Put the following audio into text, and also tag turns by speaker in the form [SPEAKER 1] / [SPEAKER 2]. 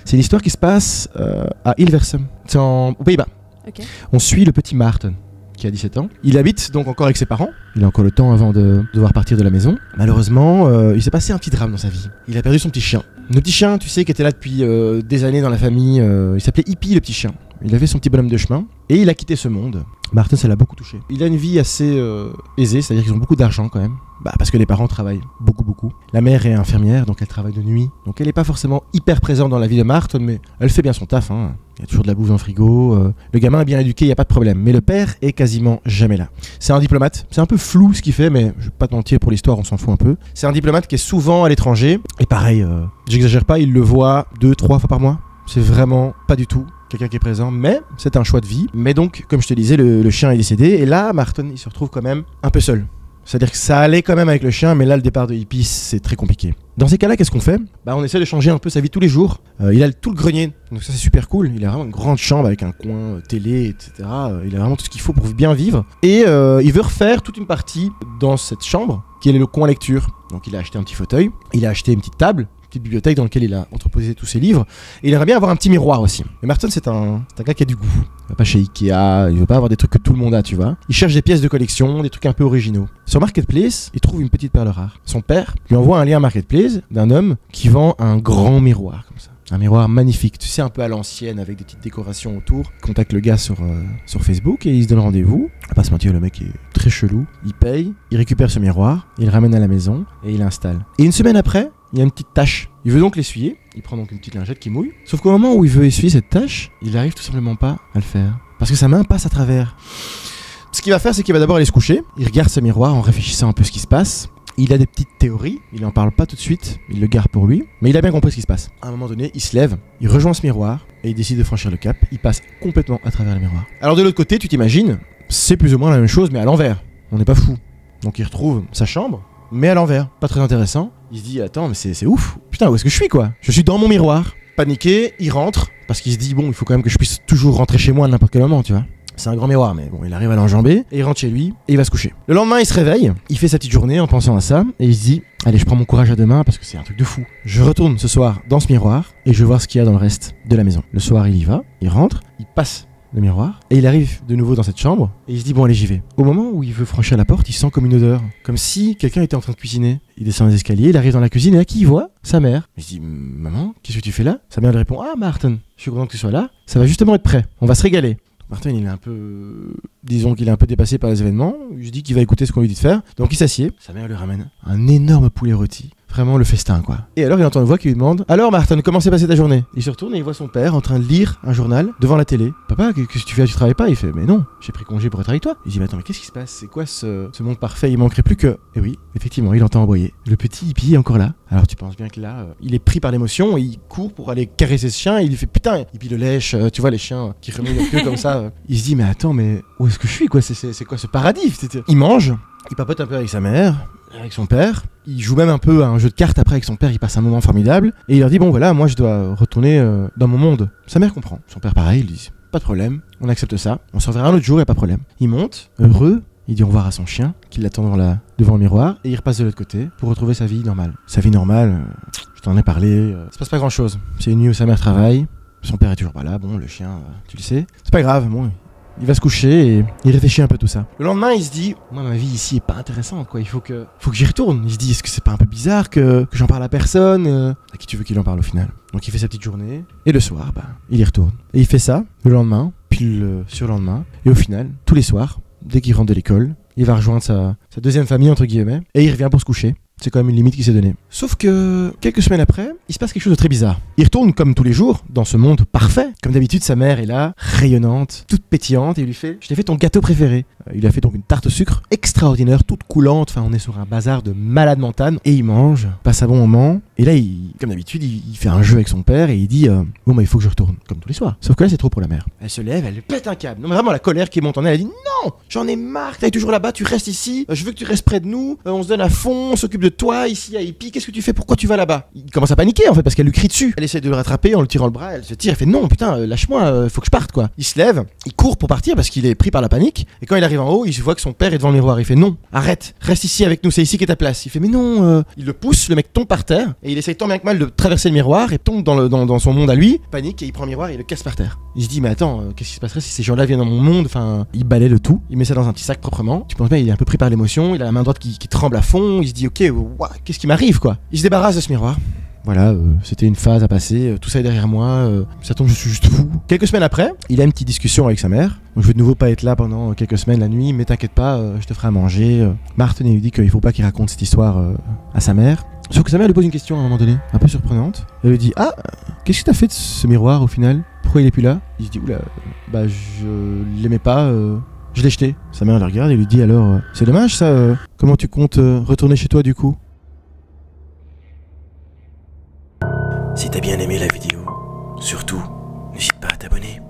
[SPEAKER 1] C'est l'histoire qui se passe à Hilversum, c'est aux Pays-Bas.
[SPEAKER 2] Okay.
[SPEAKER 1] On suit le petit Maarten, qui a 17 ans. Il habite donc encore avec ses parents. Il a encore le temps avant de devoir partir de la maison. Malheureusement, il s'est passé un petit drame dans sa vie. Il a perdu son petit chien. Le petit chien, tu sais, qui était là depuis des années dans la famille, il s'appelait Hippie, le petit chien. Il avait son petit bonhomme de chemin et il a quitté ce monde. Maarten, ça l'a beaucoup touché. Il a une vie assez aisée, c'est-à-dire qu'ils ont beaucoup d'argent quand même. Parce que les parents travaillent beaucoup. La mère est infirmière, donc elle travaille de nuit. Donc elle n'est pas forcément hyper présente dans la vie de Maarten, mais elle fait bien son taf. Hein. Il y a toujours de la bouffe dans le frigo. Le gamin est bien éduqué, il n'y a pas de problème. Mais le père est quasiment jamais là. C'est un diplomate. C'est un peu flou ce qu'il fait, mais je vais pas te mentir, pour l'histoire, on s'en fout un peu. C'est un diplomate qui est souvent à l'étranger. Et pareil, j'exagère pas, il le voit 2-3 fois par mois. C'est vraiment pas du tout quelqu'un qui est présent, mais c'est un choix de vie. Mais donc, comme je te disais, le chien est décédé. Et là, Maarten, il se retrouve quand même un peu seul. C'est-à-dire que ça allait quand même avec le chien, mais là, le départ de Hippie, c'est très compliqué. Dans ces cas-là, qu'est-ce qu'on fait ? On essaie de changer un peu sa vie tous les jours. Il a tout le grenier, donc ça c'est super cool. Il a vraiment une grande chambre avec un coin télé, etc. Il a vraiment tout ce qu'il faut pour bien vivre. Et il veut refaire toute une partie dans cette chambre, qui est le coin lecture. Donc il a acheté un petit fauteuil, il a acheté une petite table, petite bibliothèque dans laquelle il a entreposé tous ses livres, et il aimerait bien avoir un petit miroir aussi. Mais Maarten, c'est un gars qui a du goût. Il va pas chez Ikea, il veut pas avoir des trucs que tout le monde a, tu vois. Il cherche des pièces de collection, des trucs un peu originaux. Sur Marketplace, il trouve une petite perle rare. Son père lui envoie un lien Marketplace d'un homme qui vend un grand miroir comme ça. Un miroir magnifique, tu sais, un peu à l'ancienne, avec des petites décorations autour. Il contacte le gars sur Facebook et il se donne rendez-vous. On va pas se mentir, le mec est très chelou. Il paye, il récupère ce miroir, il le ramène à la maison et il l'installe. Et une semaine après, il y a une petite tache. Il veut donc l'essuyer. Il prend donc une petite lingette qui mouille. Sauf qu'au moment où il veut essuyer cette tache, il n'arrive tout simplement pas à le faire. Parce que sa main passe à travers. Ce qu'il va faire, c'est qu'il va d'abord aller se coucher. Il regarde ce miroir en réfléchissant un peu ce qui se passe. Il a des petites théories, il n'en parle pas tout de suite, il le garde pour lui, mais il a bien compris ce qui se passe. À un moment donné, il se lève, il rejoint ce miroir, et il décide de franchir le cap, il passe complètement à travers le miroir. Alors de l'autre côté, tu t'imagines, c'est plus ou moins la même chose, mais à l'envers. On n'est pas fou. Donc il retrouve sa chambre, mais à l'envers. Pas très intéressant. Il se dit, attends, mais c'est ouf. Putain, où est-ce que je suis, quoi ? Je suis dans mon miroir. Paniqué, il rentre, parce qu'il se dit, bon, il faut quand même que je puisse toujours rentrer chez moi à n'importe quel moment, tu vois. C'est un grand miroir, mais bon, il arrive à l'enjamber, et il rentre chez lui, et il va se coucher. Le lendemain, il se réveille, il fait sa petite journée en pensant à ça, et il se dit, allez, je prends mon courage à deux mains, parce que c'est un truc de fou. Je retourne ce soir dans ce miroir, et je vais voir ce qu'il y a dans le reste de la maison. Le soir, il y va, il rentre, il passe le miroir, et il arrive de nouveau dans cette chambre, et il se dit, bon, allez, j'y vais. Au moment où il veut franchir la porte, il sent comme une odeur, comme si quelqu'un était en train de cuisiner. Il descend les escaliers, il arrive dans la cuisine, et à qui il voit ? Sa mère. Il se dit, maman, qu'est-ce que tu fais là ? Sa mère lui répond, ah, Maarten, je suis content que tu sois là, ça va justement être prêt, on va se régaler. Maarten, il est un peu... Disons qu'il est un peu dépassé par les événements. Je dis qu'il va écouter ce qu'on lui dit de faire. Donc il s'assied. Sa mère lui ramène un énorme poulet rôti. Vraiment le festin, quoi. Et alors il entend une voix qui lui demande, alors Maarten, comment s'est passée ta journée ? Il se retourne et il voit son père en train de lire un journal devant la télé. Papa, qu'est-ce que tu fais ? Tu travailles pas ? Il fait, mais non, j'ai pris congé pour être avec toi. Il dit, mais attends, mais qu'est-ce qui se passe ? C'est quoi ce monde parfait ? Il manquerait plus que... Et oui, effectivement, il entend aboyer. Le petit Hippie est encore là. Alors tu penses bien que là, il est pris par l'émotion et il court pour aller caresser ce chien et il lui fait, putain, Hippie le lèche, tu vois les chiens qui remuent leur queue comme ça. Il se dit, mais attends, mais où est-ce que je suis, quoi ? C'est quoi ce paradis ? Il mange, il papote un peu avec sa mère, avec son père. Il joue même un peu à un jeu de cartes après avec son père, il passe un moment formidable. Et il leur dit, bon voilà, moi je dois retourner dans mon monde. Sa mère comprend. Son père pareil, il dit, pas de problème, on accepte ça. On se reverra un autre jour, y a pas de problème. Il monte, heureux, il dit au revoir à son chien, qui l'attend devant le miroir. Et il repasse de l'autre côté pour retrouver sa vie normale. Sa vie normale, je t'en ai parlé, ça passe pas grand chose. C'est une nuit où sa mère travaille, son père est toujours pas là, bon le chien, tu le sais. C'est pas grave, bon... Il va se coucher et il réfléchit un peu tout ça. Le lendemain, il se dit, moi ma vie ici est pas intéressante, quoi. Il faut que j'y retourne. Il se dit, est-ce que c'est pas un peu bizarre que j'en parle à personne À qui tu veux qu'il en parle au final ? Donc il fait sa petite journée et le soir, il y retourne. Et il fait ça le lendemain, puis le surlendemain. Et au final, tous les soirs, dès qu'il rentre de l'école, il va rejoindre sa deuxième famille entre guillemets et il revient pour se coucher. C'est quand même une limite qui s'est donnée. Sauf que, quelques semaines après, il se passe quelque chose de très bizarre. Il retourne comme tous les jours, dans ce monde parfait. Comme d'habitude, sa mère est là, rayonnante, toute pétillante, et il lui fait « Je t'ai fait ton gâteau préféré ». Il lui a fait donc une tarte au sucre extraordinaire, toute coulante. Enfin, on est sur un bazar de malade mentale. Et il mange, passe un bon moment. Et là, comme d'habitude, il fait un jeu avec son père et il dit bon, bah, il faut que je retourne, comme tous les soirs. Sauf que là, c'est trop pour la mère. Elle se lève, elle pète un câble. Non, mais vraiment, la colère qui monte en elle, elle dit non, j'en ai marre, t'es toujours là-bas, tu restes ici. Je veux que tu restes près de nous. On se donne à fond, on s'occupe de toi ici à Hippie. Qu'est-ce que tu fais ? Pourquoi tu vas là-bas ? Il commence à paniquer en fait parce qu'elle lui crie dessus. Elle essaie de le rattraper en le tirant le bras. Elle se tire, elle fait non, putain, lâche-moi, faut que je parte quoi. Il se lève, il court pour partir parce qu'il est pris par la panique. Et quand il arrive en haut, il voit que son père est devant le miroir. Il fait non, arrête, reste ici avec nous, c'est ici qu'est ta place. Il fait mais non, il le pousse, le mec tombe par terre Et il essaye tant bien que mal de traverser le miroir et tombe dans son monde à lui, panique et il prend le miroir et il le casse par terre. Il se dit mais attends, qu'est-ce qui se passerait si ces gens-là viennent dans mon monde? Enfin, il balaie le tout, il met ça dans un petit sac proprement. Tu penses bien, il est un peu pris par l'émotion, il a la main droite qui tremble à fond, il se dit ok, qu'est-ce qui m'arrive quoi? Il se débarrasse de ce miroir. Voilà, c'était une phase à passer, tout ça est derrière moi, ça tombe, je suis juste fou. Quelques semaines après, il a une petite discussion avec sa mère. Donc, je vais de nouveau pas être là pendant quelques semaines la nuit, mais t'inquiète pas, je te ferai à manger. Martin lui dit qu'il faut pas qu'il raconte cette histoire à sa mère. Sauf que sa mère lui pose une question à un moment donné, un peu surprenante. Elle lui dit ah, qu'est-ce que t'as fait de ce miroir au final? Pourquoi il est plus là? Il se dit oula, bah je l'aimais pas, je l'ai jeté. Sa mère le regarde et lui dit alors, c'est dommage ça, comment tu comptes retourner chez toi du coup?
[SPEAKER 2] Si t'as bien aimé la vidéo, surtout, n'hésite pas à t'abonner.